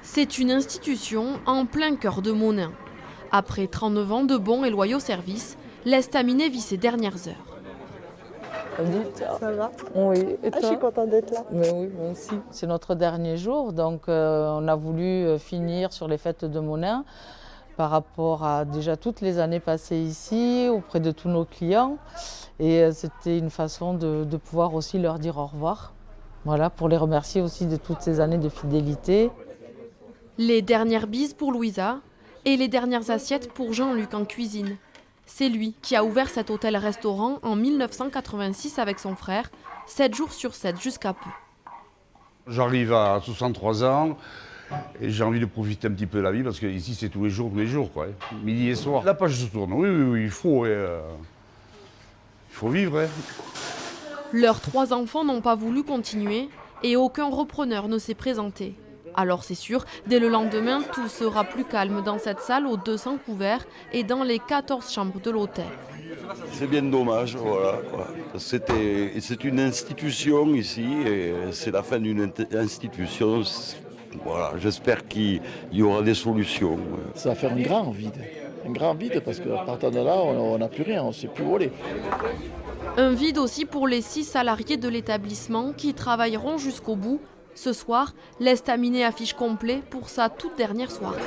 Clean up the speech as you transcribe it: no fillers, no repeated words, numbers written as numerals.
C'est une institution en plein cœur de Monin. Après 39 ans de bons et loyaux services, l'estaminet vit ses dernières heures. Ça va? Oui, et Je suis toi? contente d'être là. Mais oui, moi aussi. C'est notre dernier jour, donc on a voulu finir sur les fêtes de Monin par rapport à déjà toutes les années passées ici, auprès de tous nos clients. Et c'était une façon de pouvoir aussi leur dire au revoir. Voilà, pour les remercier aussi de toutes ces années de fidélité. Les dernières bises pour Louisa et les dernières assiettes pour Jean-Luc en cuisine. C'est lui qui a ouvert cet hôtel-restaurant en 1986 avec son frère, 7 jours sur 7 jusqu'à peu. J'arrive à 63 ans et j'ai envie de profiter un petit peu de la vie parce que ici c'est tous les jours, quoi. Midi et soir. La page se tourne, oui, il faut vivre. Hein. Leurs 3 enfants n'ont pas voulu continuer et aucun repreneur ne s'est présenté. Alors c'est sûr, dès le lendemain, tout sera plus calme dans cette salle aux 200 couverts et dans les 14 chambres de l'hôtel. C'est bien dommage, voilà, quoi. C'est une institution ici et c'est la fin d'une institution. Voilà, j'espère qu'il y aura des solutions. Ça va faire un grand vide parce qu'à partir de là, on n'a plus rien, on ne sait plus où aller. Un vide aussi pour les 6 salariés de l'établissement qui travailleront jusqu'au bout. Ce soir, l'estaminet affiche complet pour sa toute dernière soirée.